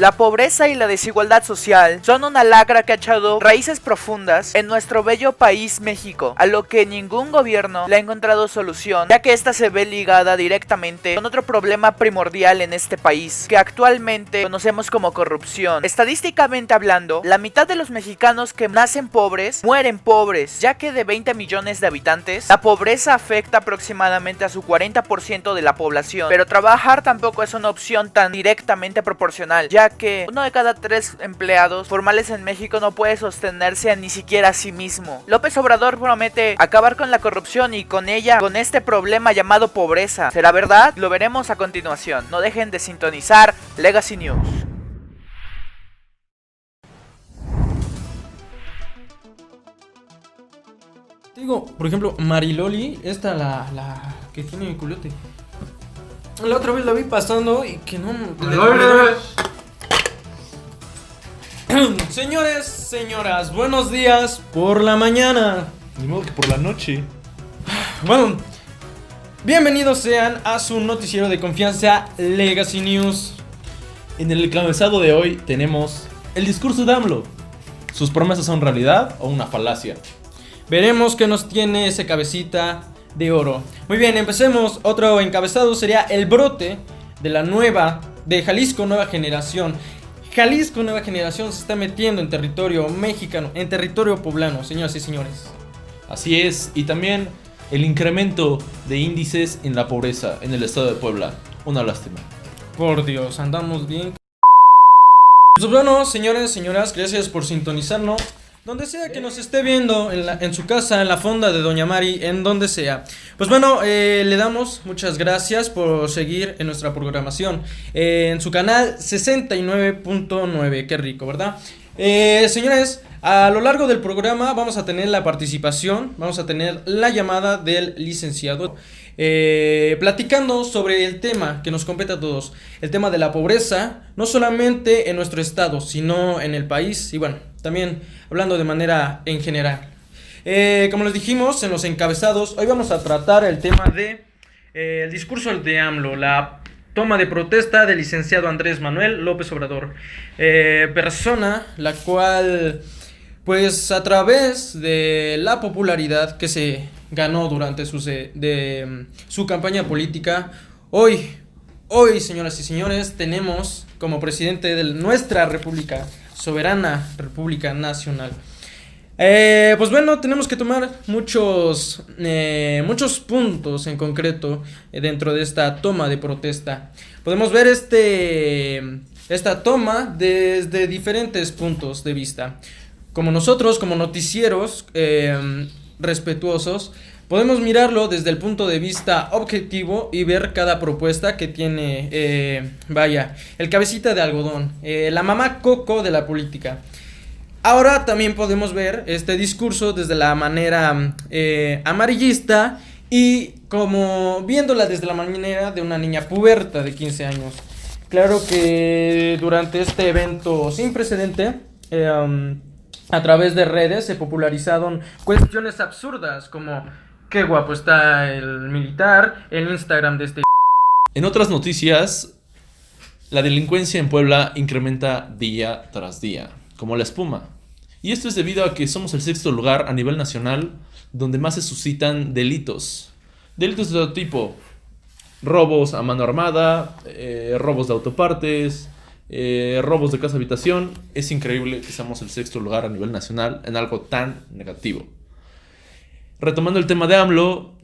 La pobreza y la desigualdad social son una lacra que ha echado raíces profundas en nuestro bello país México, a lo que ningún gobierno le ha encontrado solución, ya que esta se ve ligada directamente con otro problema primordial en este país, que actualmente conocemos como corrupción. Estadísticamente hablando, la mitad de los mexicanos que nacen pobres mueren pobres, ya que de 20 millones de habitantes, la pobreza afecta aproximadamente a su 40% de la población, pero trabajar tampoco es una opción tan directamente proporcional, ya que uno de cada 3 empleados formales en México no puede sostenerse ni siquiera a sí mismo. López Obrador promete acabar con la corrupción y con ella, con este problema llamado pobreza. ¿Será verdad? Lo veremos a continuación. No dejen de sintonizar Legacy News. Digo, por ejemplo, Mariloli, esta la que tiene mi culote. La otra vez la vi pasando y que no... Señores, señoras, buenos días por la mañana. Ni modo que por la noche. Bueno, bienvenidos sean a su noticiero de confianza, Legacy News. En el encabezado de hoy tenemos el discurso de AMLO. ¿Sus promesas son realidad o una falacia? Veremos qué nos tiene ese cabecita de oro. Muy bien, empecemos. Otro encabezado sería el brote de Jalisco Nueva Generación. Jalisco Nueva Generación se está metiendo en territorio mexicano, en territorio poblano, señoras y señores. Así es, y también el incremento de índices en la pobreza en el estado de Puebla. Una lástima. Por Dios, andamos bien. Pues bueno, señores, señoras, gracias por sintonizarnos. Donde sea que nos esté viendo, en su casa, en la fonda de Doña Mari, en donde sea. Pues bueno, le damos muchas gracias por seguir en nuestra programación en su canal 69.9, qué rico, ¿verdad? Señores, a lo largo del programa vamos a tener la participación, vamos a tener la llamada del licenciado platicando sobre el tema que nos compete a todos, el tema de la pobreza, no solamente en nuestro estado, sino en el país y bueno, también hablando de manera en general. Como les dijimos en los encabezados, hoy vamos a tratar el tema de el discurso de AMLO, la toma de protesta del licenciado Andrés Manuel López Obrador, persona la cual, pues a través de la popularidad que se ganó durante su campaña política, hoy, señoras y señores, tenemos como presidente de nuestra república, soberana república nacional. Pues bueno, tenemos que tomar muchos puntos en concreto dentro de esta toma de protesta. Podemos ver esta toma desde diferentes puntos de vista. Como nosotros, como noticieros respetuosos, podemos mirarlo desde el punto de vista objetivo y ver cada propuesta que tiene, el cabecita de algodón, la mamá coco de la política. Ahora también podemos ver este discurso desde la manera amarillista y como viéndola desde la manera de una niña puberta de 15 años. Claro que durante este evento sin precedente, a través de redes se popularizaron cuestiones absurdas como qué guapo está el militar, el Instagram de este... En otras noticias, la delincuencia en Puebla incrementa día tras día, como la espuma. Y esto es debido a que somos el 6º lugar a nivel nacional donde más se suscitan delitos. Delitos de todo tipo. Robos a mano armada, robos de autopartes, robos de casa habitación. Es increíble que seamos el 6º lugar a nivel nacional en algo tan negativo. Retomando el tema de AMLO,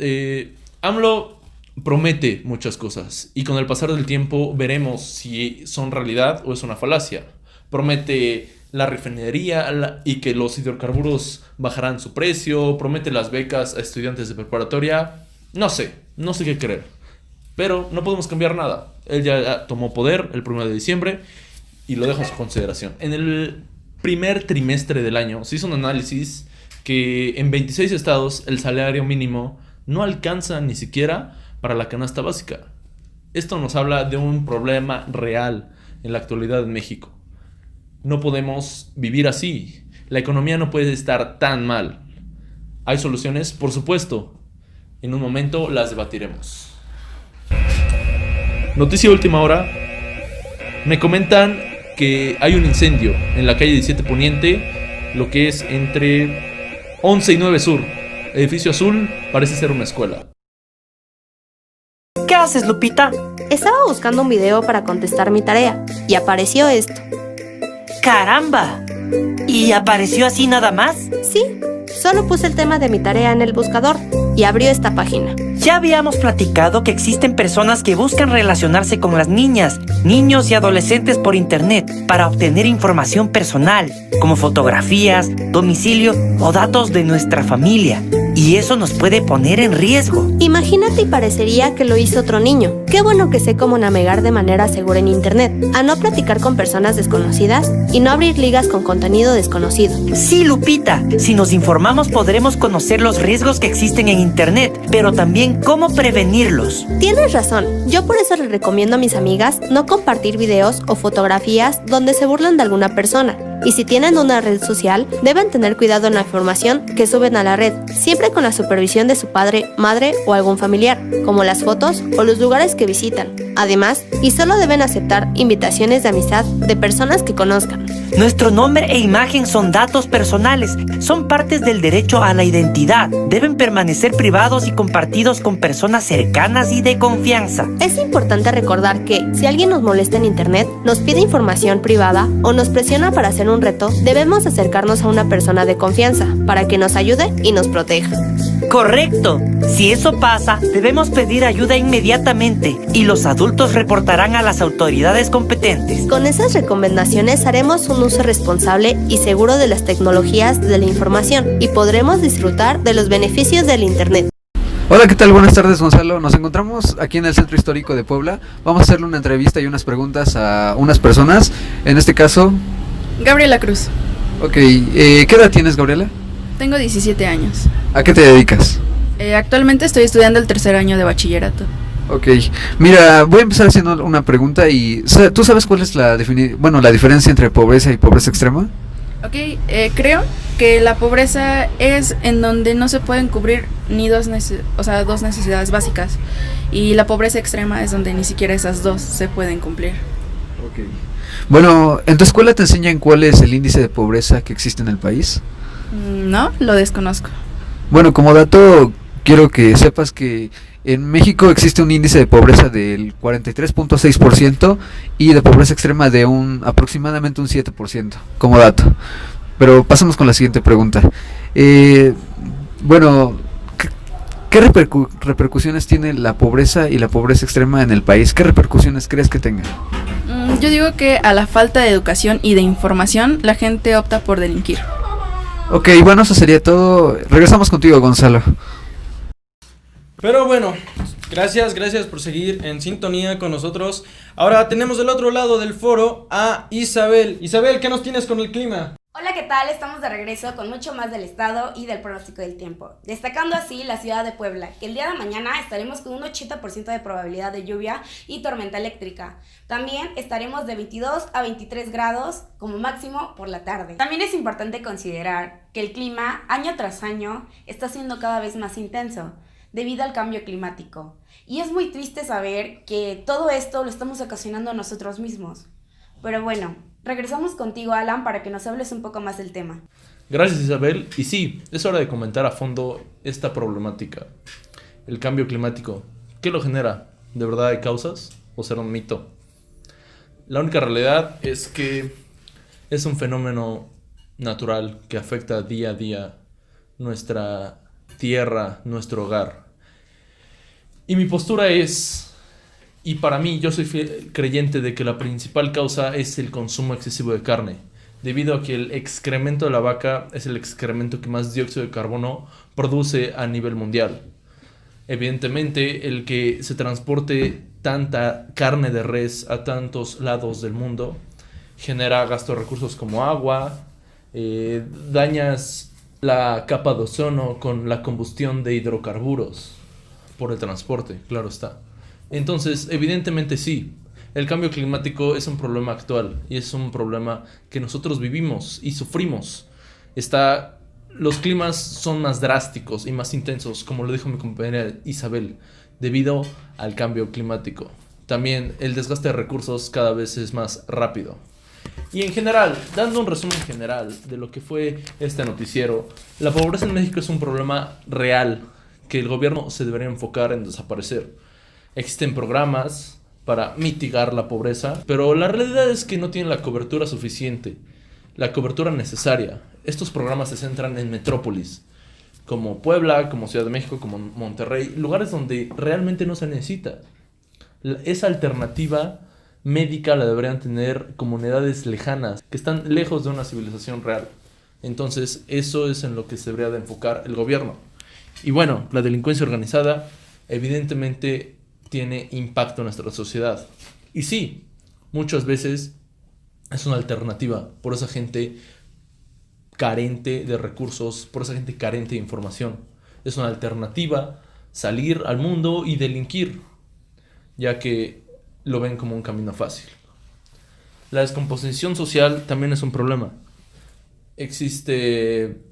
AMLO promete muchas cosas y con el pasar del tiempo veremos si son realidad o es una falacia. Promete la refinería y que los hidrocarburos bajarán su precio, promete las becas a estudiantes de preparatoria. No sé qué creer, pero no podemos cambiar nada. Él ya tomó poder el 1 de diciembre y lo dejo a su consideración. En el primer trimestre del año se hizo un análisis que en 26 estados el salario mínimo no alcanza ni siquiera para la canasta básica. Esto nos habla de un problema real en la actualidad en México. No podemos vivir así. La economía no puede estar tan mal. ¿Hay soluciones? Por supuesto. En un momento las debatiremos. Noticia última hora. Me comentan que hay un incendio en la calle 17 Poniente, lo que es entre 11 y 9 Sur. Edificio azul, parece ser una escuela. ¿Qué haces, Lupita? Estaba buscando un video para contestar mi tarea y apareció esto. ¡Caramba! ¿Y apareció así nada más? Sí, solo puse el tema de mi tarea en el buscador y abrió esta página. Ya habíamos platicado que existen personas que buscan relacionarse con las niñas, niños y adolescentes por internet para obtener información personal, como fotografías, domicilio o datos de nuestra familia. Y eso nos puede poner en riesgo. Imagínate y parecería que lo hizo otro niño. Qué bueno que sé cómo navegar de manera segura en internet, a no platicar con personas desconocidas y no abrir ligas con contenido desconocido. Sí, Lupita, si nos informamos podremos conocer los riesgos que existen en internet, pero también cómo prevenirlos. Tienes razón, yo por eso les recomiendo a mis amigas no compartir videos o fotografías donde se burlan de alguna persona. Y si tienen una red social, deben tener cuidado en la información que suben a la red, siempre con la supervisión de su padre, madre o algún familiar, como las fotos o los lugares que visitan. Además, y solo deben aceptar invitaciones de amistad de personas que conozcan. Nuestro nombre e imagen son datos personales, son partes del derecho a la identidad. Deben permanecer privados y compartidos con personas cercanas y de confianza. Es importante recordar que, si alguien nos molesta en internet, nos pide información privada o nos presiona para hacer un reto, debemos acercarnos a una persona de confianza para que nos ayude y nos proteja. Correcto. Si eso pasa, debemos pedir ayuda inmediatamente y los adultos reportarán a las autoridades competentes. Con esas recomendaciones haremos un uso responsable y seguro de las tecnologías de la información y podremos disfrutar de los beneficios del internet. Hola, ¿qué tal? Buenas tardes, Gonzalo. Nos encontramos aquí en el Centro Histórico de Puebla. Vamos a hacerle una entrevista y unas preguntas a unas personas. En este caso... Gabriela Cruz. Ok, ¿qué edad tienes, Gabriela? Tengo 17 años. ¿A qué te dedicas? Actualmente estoy estudiando el tercer año de bachillerato. Ok, mira, voy a empezar haciendo una pregunta y... ¿Tú sabes cuál es la diferencia entre pobreza y pobreza extrema? Ok, creo que la pobreza es en donde no se pueden cubrir ni dos necesidades básicas. Y la pobreza extrema es donde ni siquiera esas dos se pueden cumplir. Ok. Bueno, ¿en tu escuela te enseñan cuál es el índice de pobreza que existe en el país? No, lo desconozco. Bueno, como dato, quiero que sepas que en México existe un índice de pobreza del 43.6% y de pobreza extrema de aproximadamente un 7%, como dato. Pero pasamos con la siguiente pregunta. Bueno, ¿qué repercusiones tiene la pobreza y la pobreza extrema en el país? ¿Qué repercusiones crees que tenga? Yo digo que a la falta de educación y de información, la gente opta por delinquir. Ok, bueno, eso sería todo. Regresamos contigo, Gonzalo. Pero bueno, gracias por seguir en sintonía con nosotros. Ahora tenemos del otro lado del foro a Isabel. Isabel, ¿qué nos tienes con el clima? Hola, ¿qué tal? Estamos de regreso con mucho más del estado y del pronóstico del tiempo. Destacando así la ciudad de Puebla, que el día de mañana estaremos con un 80% de probabilidad de lluvia y tormenta eléctrica. También estaremos de 22 a 23 grados como máximo por la tarde. También es importante considerar que el clima año tras año está siendo cada vez más intenso debido al cambio climático. Y es muy triste saber que todo esto lo estamos ocasionando nosotros mismos. Pero bueno, regresamos contigo, Alan, para que nos hables un poco más del tema. Gracias, Isabel. Y sí, es hora de comentar a fondo esta problemática. El cambio climático. ¿Qué lo genera? ¿De verdad hay causas? ¿O será un mito? La única realidad es que es un fenómeno natural que afecta día a día nuestra tierra, nuestro hogar. Y mi postura es... Y para mí, yo soy creyente de que la principal causa es el consumo excesivo de carne, debido a que el excremento de la vaca es el excremento que más dióxido de carbono produce a nivel mundial. Evidentemente, el que se transporte tanta carne de res a tantos lados del mundo genera gasto de recursos como agua, dañas la capa de ozono con la combustión de hidrocarburos por el transporte, claro está. Entonces, evidentemente sí, el cambio climático es un problema actual y es un problema que nosotros vivimos y sufrimos. Los climas son más drásticos y más intensos, como lo dijo mi compañera Isabel, debido al cambio climático. También el desgaste de recursos cada vez es más rápido. Y en general, dando un resumen general de lo que fue este noticiero, la pobreza en México es un problema real que el gobierno se debería enfocar en desaparecer. Existen programas para mitigar la pobreza, pero la realidad es que no tienen la cobertura suficiente, la cobertura necesaria. Estos programas se centran en metrópolis, como Puebla, como Ciudad de México, como Monterrey, lugares donde realmente no se necesita. Esa alternativa médica la deberían tener comunidades lejanas, que están lejos de una civilización real. Entonces, eso es en lo que se debería de enfocar el gobierno. Y bueno, la delincuencia organizada evidentemente tiene impacto en nuestra sociedad. Y sí, muchas veces es una alternativa por esa gente carente de recursos, por esa gente carente de información. Es una alternativa salir al mundo y delinquir, ya que lo ven como un camino fácil. La descomposición social también es un problema. Existe,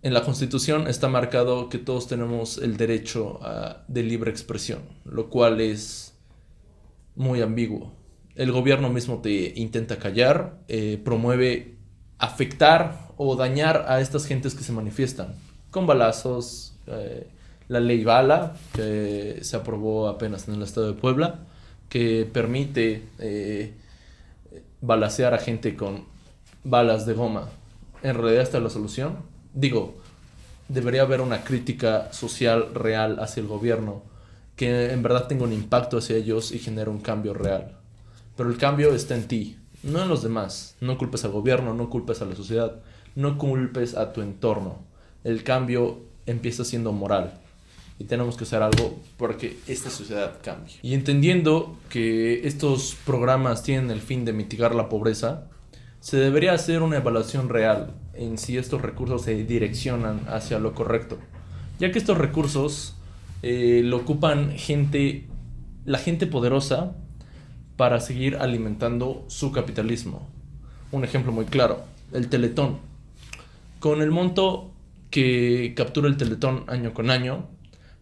en la Constitución está marcado que todos tenemos el derecho de libre expresión, lo cual es muy ambiguo. El gobierno mismo te intenta callar, promueve afectar o dañar a estas gentes que se manifiestan con balazos, la ley Bala, que se aprobó apenas en el estado de Puebla, que permite balacear a gente con balas de goma. En realidad esta es la solución. Digo, debería haber una crítica social real hacia el gobierno, que en verdad tenga un impacto hacia ellos y genere un cambio real. Pero el cambio está en ti, no en los demás. No culpes al gobierno, no culpes a la sociedad, no culpes a tu entorno. El cambio empieza siendo moral. Y tenemos que hacer algo porque esta sociedad cambie. Y entendiendo que estos programas tienen el fin de mitigar la pobreza, se debería hacer una evaluación real en si estos recursos se direccionan hacia lo correcto. Ya que estos recursos lo ocupan la gente poderosa para seguir alimentando su capitalismo. Un ejemplo muy claro, el Teletón. Con el monto que captura el Teletón año con año,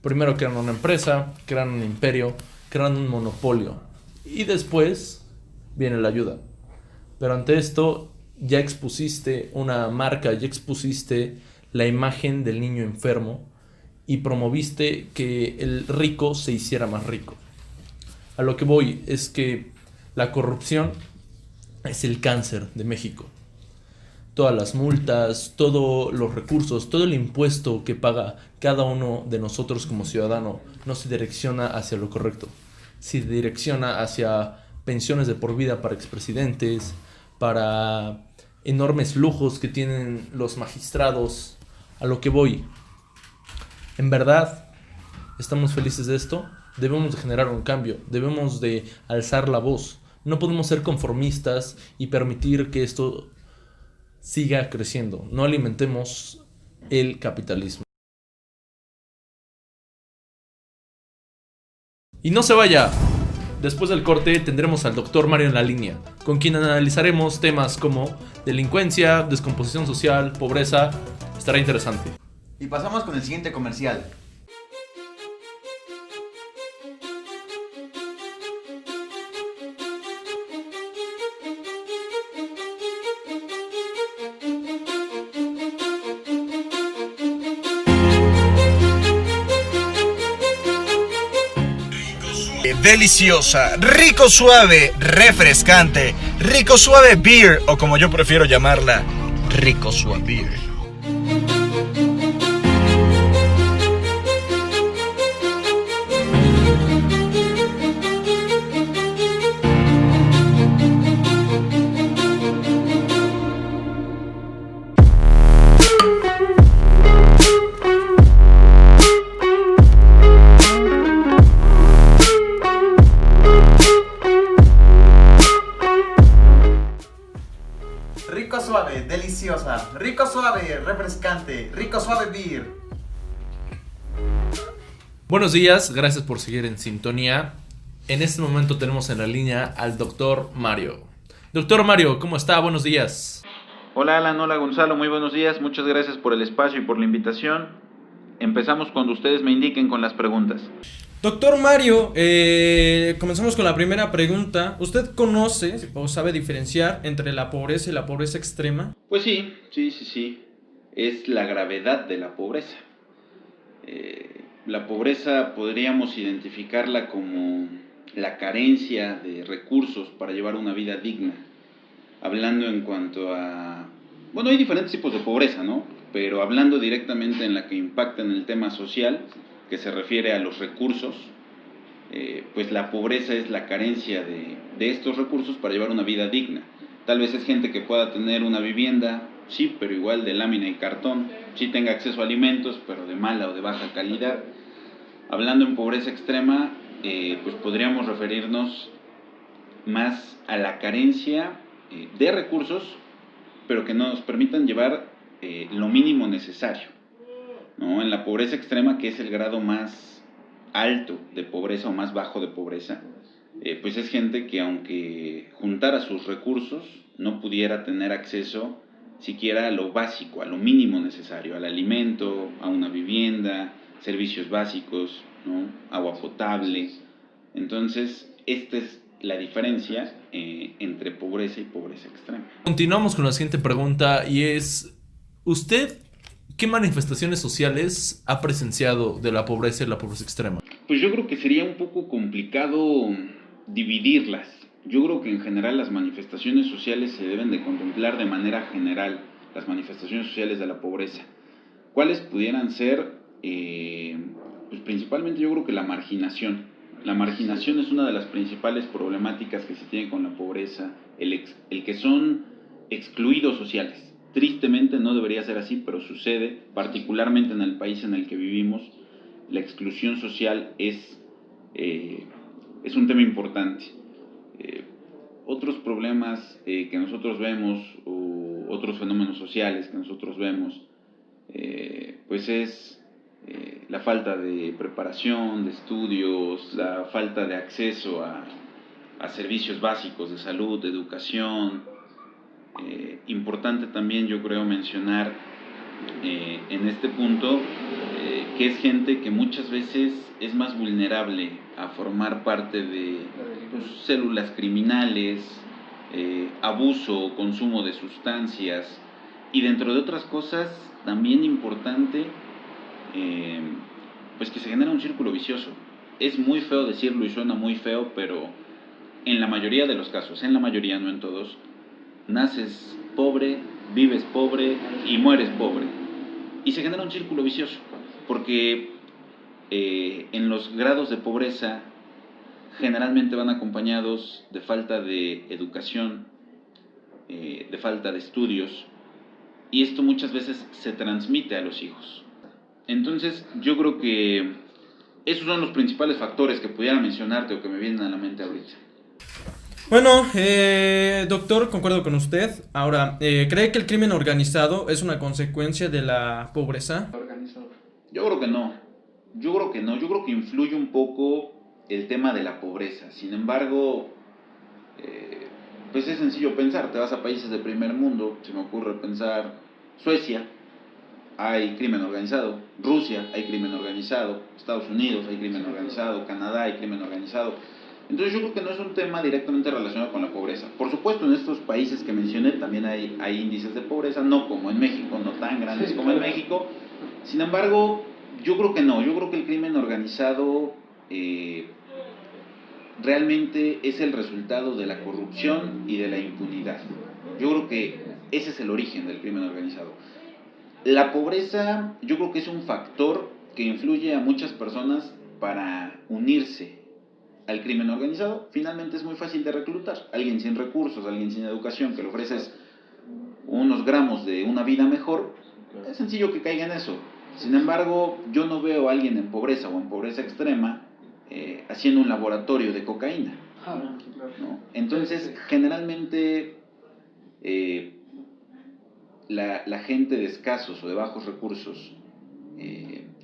primero crean una empresa, crean un imperio, crean un monopolio y después viene la ayuda. Pero ante esto ya expusiste una marca, ya expusiste la imagen del niño enfermo y promoviste que el rico se hiciera más rico. A lo que voy es que la corrupción es el cáncer de México. Todas las multas, todos los recursos, todo el impuesto que paga cada uno de nosotros como ciudadano no se direcciona hacia lo correcto. Se direcciona hacia pensiones de por vida para expresidentes, para enormes lujos que tienen los magistrados. A lo que voy, ¿en verdad estamos felices de esto? Debemos de generar un cambio, debemos de alzar la voz. No podemos ser conformistas y permitir que esto siga creciendo. No alimentemos el capitalismo. Y no se vaya. Después del corte tendremos al Dr. Mario en la línea, con quien analizaremos temas como delincuencia, descomposición social, pobreza. Estará interesante. Y pasamos con el siguiente comercial. Deliciosa, rico suave, refrescante, rico suave beer, o como yo prefiero llamarla, rico suave beer. Rico suave, deliciosa, rico suave, refrescante, rico suave beer. Buenos días, gracias por seguir en sintonía. En este momento tenemos en la línea al Dr. Mario. Dr. Mario, ¿cómo está? Buenos días. Hola Alan, hola Gonzalo, muy buenos días. Muchas gracias por el espacio y por la invitación. Empezamos cuando ustedes me indiquen con las preguntas. Doctor Mario, comenzamos con la primera pregunta. ¿Usted conoce o sabe diferenciar entre la pobreza y la pobreza extrema? Pues sí. Es la gravedad de la pobreza. La pobreza podríamos identificarla como la carencia de recursos para llevar una vida digna. Hablando en cuanto a... Bueno, hay diferentes tipos de pobreza, ¿no? Pero hablando directamente en la que impacta en el tema social, que se refiere a los recursos, pues la pobreza es la carencia de estos recursos para llevar una vida digna. Tal vez es gente que pueda tener una vivienda, sí, pero igual de lámina y cartón, sí tenga acceso a alimentos, pero de mala o de baja calidad. Hablando en pobreza extrema, pues podríamos referirnos más a la carencia de recursos, pero que nos permitan llevar lo mínimo necesario, ¿no? En la pobreza extrema, que es el grado más alto de pobreza o más bajo de pobreza, pues es gente que aunque juntara sus recursos, no pudiera tener acceso siquiera a lo básico, a lo mínimo necesario, al alimento, a una vivienda, servicios básicos, ¿no? Agua potable. Entonces, esta es la diferencia entre pobreza y pobreza extrema. Continuamos con la siguiente pregunta y es, ¿usted qué manifestaciones sociales ha presenciado de la pobreza y la pobreza extrema? Pues yo creo que sería un poco complicado dividirlas. Yo creo que en general las manifestaciones sociales se deben de contemplar de manera general, las manifestaciones sociales de la pobreza. ¿Cuáles pudieran ser? Pues principalmente yo creo que la marginación. La marginación es una de las principales problemáticas que se tienen con la pobreza, el que son excluidos sociales. Tristemente no debería ser así, pero sucede, particularmente en el país en el que vivimos. La exclusión social es un tema importante. Otros problemas que nosotros vemos, o otros fenómenos sociales que nosotros vemos, pues es la falta de preparación, de estudios, la falta de acceso a servicios básicos de salud, de educación. Importante también, yo creo, mencionar en este punto que es gente que muchas veces es más vulnerable a formar parte de células criminales, abuso o consumo de sustancias, y dentro de otras cosas también importante, pues que se genera un círculo vicioso. Es muy feo decirlo y suena muy feo, pero en la mayoría de los casos, en la mayoría, no en todos, naces pobre, vives pobre y mueres pobre. Y se genera un círculo vicioso, porque en los grados de pobreza generalmente van acompañados de falta de educación, de falta de estudios, y esto muchas veces se transmite a los hijos. Entonces yo creo que esos son los principales factores que pudiera mencionarte o que me vienen a la mente ahorita. Bueno, doctor, concuerdo con usted. Ahora, ¿cree que el crimen organizado es una consecuencia de la pobreza? Yo creo que no. Yo creo que influye un poco el tema de la pobreza. Sin embargo, pues es sencillo pensar. Te vas a países de primer mundo, se me ocurre pensar Suecia, hay crimen organizado. Rusia, hay crimen organizado. Estados Unidos, hay crimen organizado. Canadá, hay crimen organizado. Entonces yo creo que no es un tema directamente relacionado con la pobreza. Por supuesto, en estos países que mencioné también hay índices de pobreza, no como en México, no tan grandes como en México. Sin embargo, yo creo que no. Yo creo que el crimen organizado realmente es el resultado de la corrupción y de la impunidad. Yo creo que ese es el origen del crimen organizado. La pobreza, yo creo que es un factor que influye a muchas personas para unirse al crimen organizado. Finalmente es muy fácil de reclutar. Alguien sin recursos, alguien sin educación, que le ofreces unos gramos de una vida mejor, es sencillo que caiga en eso. Sin embargo, yo no veo a alguien en pobreza o en pobreza extrema haciendo un laboratorio de cocaína, ¿no? Entonces, generalmente la gente de escasos o de bajos recursos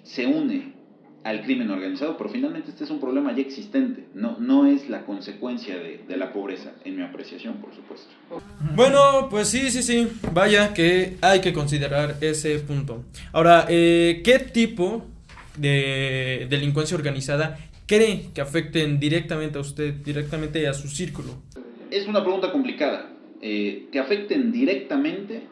se une al crimen organizado, pero finalmente este es un problema ya existente, no es la consecuencia de la pobreza, en mi apreciación, por supuesto. Bueno, pues sí, vaya que hay que considerar ese punto. Ahora, ¿qué tipo de delincuencia organizada cree que afecten directamente a usted, directamente a su círculo? Es una pregunta complicada. Que afecten directamente,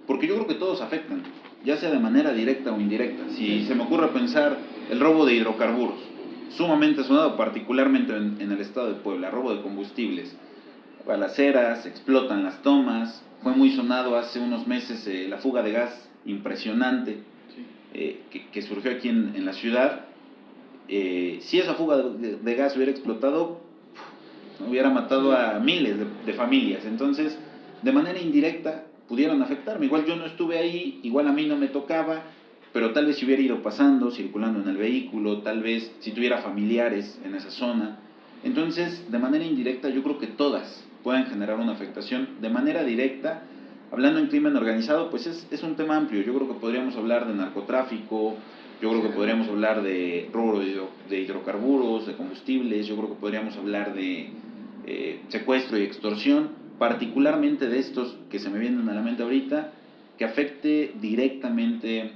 porque yo creo que todos afectan, ya sea de manera directa o indirecta. Si se me ocurre pensar el robo de hidrocarburos, sumamente sonado, particularmente en el estado de Puebla, robo de combustibles, balaceras, explotan las tomas, fue muy sonado hace unos meses la fuga de gas impresionante que surgió aquí en la ciudad. Si esa fuga de gas hubiera explotado, hubiera matado a miles de familias. Entonces, de manera indirecta pudieron afectarme. Igual yo no estuve ahí, igual a mí no me tocaba, pero tal vez si hubiera ido pasando, circulando en el vehículo, tal vez si tuviera familiares en esa zona. Entonces, de manera indirecta, yo creo que todas pueden generar una afectación. De manera directa, hablando en crimen organizado, pues es un tema amplio. Yo creo que podríamos hablar de narcotráfico, yo creo que podríamos hablar de robo de hidrocarburos, de combustibles, yo creo que podríamos hablar de secuestro y extorsión, particularmente de estos que se me vienen a la mente ahorita, que afecte directamente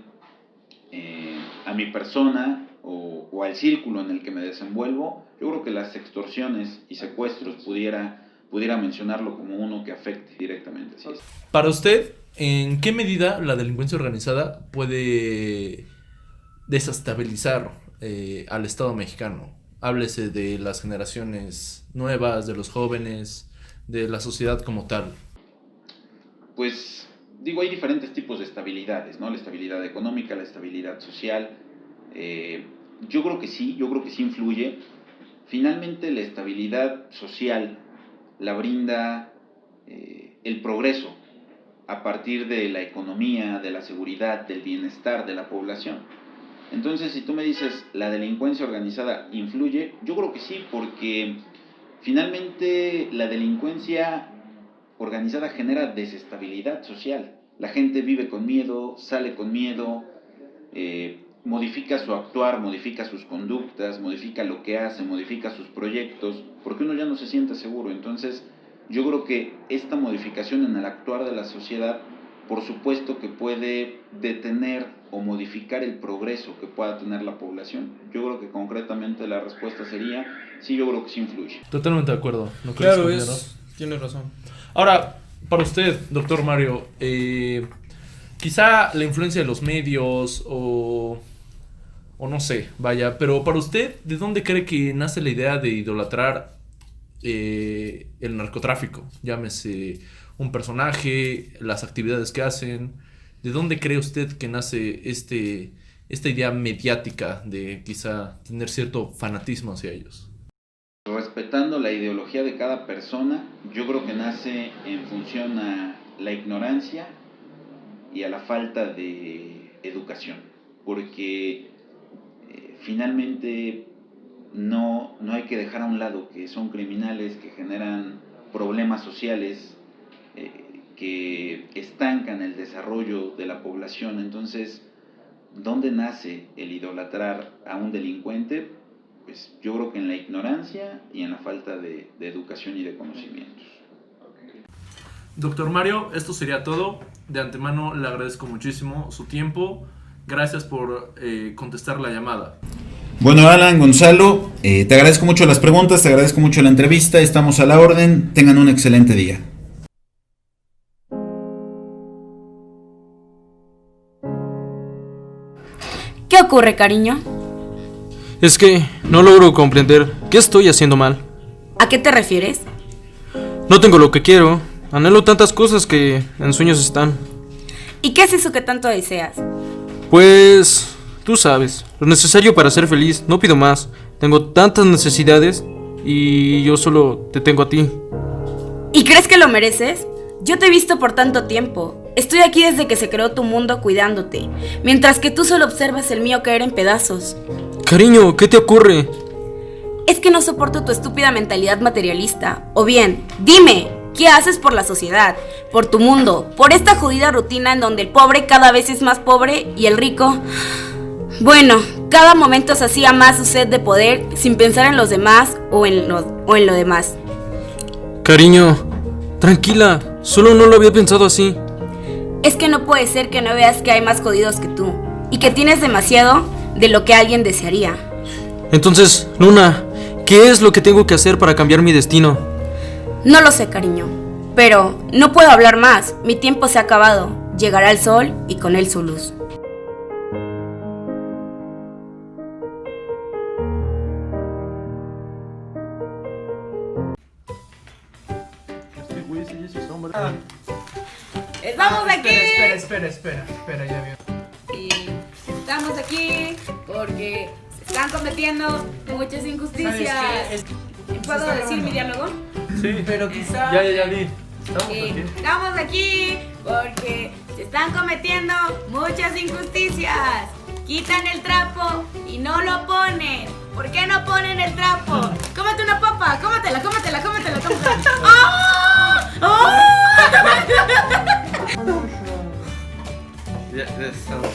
a mi persona o al círculo en el que me desenvuelvo. Yo creo que las extorsiones y secuestros pudiera mencionarlo como uno que afecte directamente. Así es. Para usted, ¿en qué medida la delincuencia organizada puede desestabilizar al Estado mexicano? Háblese de las generaciones nuevas, de los jóvenes, de la sociedad como tal. Pues digo, hay diferentes tipos de estabilidades, ¿no? La estabilidad económica, la estabilidad social. Yo creo que sí influye. Finalmente, la estabilidad social la brinda el progreso a partir de la economía, de la seguridad, del bienestar de la población. Entonces, si tú me dices, ¿la delincuencia organizada influye? Yo creo que sí, porque finalmente la delincuencia organizada genera desestabilidad social. La gente vive con miedo, sale con miedo, modifica su actuar, modifica sus conductas, modifica lo que hace, modifica sus proyectos, porque uno ya no se siente seguro. Entonces, yo creo que esta modificación en el actuar de la sociedad, por supuesto que puede detener o modificar el progreso que pueda tener la población. Yo creo que concretamente la respuesta sería, sí, yo creo que sí influye. Totalmente de acuerdo. ¿No Claro, tiene razón. Ahora, para usted, doctor Mario, quizá la influencia de los medios o no sé, vaya, pero para usted, ¿de dónde cree que nace la idea de idolatrar el narcotráfico? Llámese un personaje, las actividades que hacen. ¿De dónde cree usted que nace esta idea mediática de quizá tener cierto fanatismo hacia ellos? Respetando la ideología de cada persona, yo creo que nace en función a la ignorancia y a la falta de educación, porque finalmente no hay que dejar a un lado que son criminales que generan problemas sociales, que estancan el desarrollo de la población. Entonces, ¿dónde nace el idolatrar a un delincuente? Pues yo creo que en la ignorancia y en la falta de educación y de conocimientos. Doctor Mario, esto sería todo. De antemano le agradezco muchísimo su tiempo. Gracias por contestar la llamada. Bueno, Alan, Gonzalo, te agradezco mucho las preguntas, te agradezco mucho la entrevista, estamos a la orden, tengan un excelente día. ¿Qué ocurre, cariño? Es que no logro comprender qué estoy haciendo mal. ¿A qué te refieres? No tengo lo que quiero. Anhelo tantas cosas que en sueños están. ¿Y qué es eso que tanto deseas? Pues, tú sabes, lo necesario para ser feliz, no pido más. Tengo tantas necesidades y yo solo te tengo a ti. ¿Y crees que lo mereces? Yo te he visto por tanto tiempo. Estoy aquí desde que se creó tu mundo cuidándote, mientras que tú solo observas el mío caer en pedazos. Cariño, ¿qué te ocurre? Es que no soporto tu estúpida mentalidad materialista. O bien, dime, ¿qué haces por la sociedad, por tu mundo, por esta jodida rutina en donde el pobre cada vez es más pobre y el rico... Bueno, cada momento sacia más su sed de poder sin pensar en los demás o en lo demás. Cariño, tranquila, solo no lo había pensado así. Es que no puede ser que no veas que hay más jodidos que tú y que tienes demasiado de lo que alguien desearía. Entonces, Luna, ¿qué es lo que tengo que hacer para cambiar mi destino? No lo sé, cariño, pero no puedo hablar más. Mi tiempo se ha acabado. Llegará el sol y con él su luz. Estamos aquí. Espera, ya veo. Y estamos aquí porque se están cometiendo muchas injusticias. ¿Puedo decir mi diálogo? Sí, Pero quizá... Ya di. Estamos aquí porque se están cometiendo muchas injusticias. Quitan el trapo y no lo ponen. ¿Por qué no ponen el trapo? Cómete una papa, cómetela. ¡Ah! ¡Ah! Ya estamos